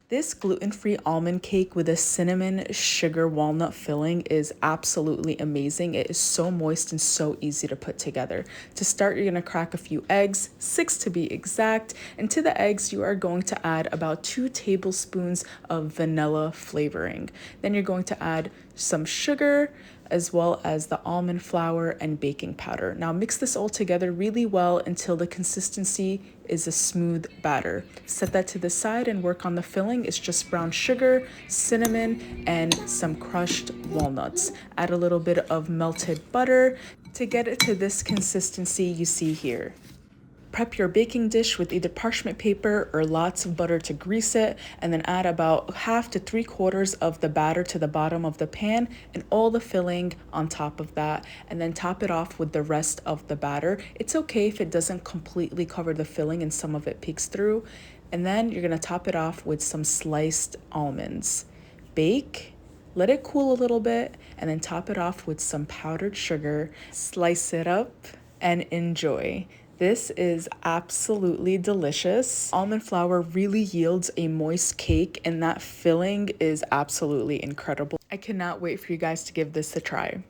This gluten-free almond cake with a cinnamon sugar walnut filling is absolutely amazing. It is so moist and so easy to put together. To start, you're going to crack a few eggs, 6 to be exact, and to the eggs you are going to add about 2 tablespoons of vanilla flavoring. Then you're going to add some sugar as well as the almond flour and baking powder. Now mix this all together really well until the consistency is a smooth batter. Set that to the side and work on the filling. It's just brown sugar, cinnamon, and some crushed walnuts. Add a little bit of melted butter to get it to this consistency you see here. Prep your baking dish with either parchment paper or lots of butter to grease it, and then add about half to 3/4 of the batter to the bottom of the pan and all the filling on top of that, and then top it off with the rest of the batter. It's okay if it doesn't completely cover the filling and some of it peeks through. And then you're gonna top it off with some sliced almonds. Bake. Let it cool a little bit, and then top it off with some powdered sugar. Slice it up and enjoy. This is absolutely delicious. Almond flour really yields a moist cake, and that filling is absolutely incredible. I cannot wait for you guys to give this a try.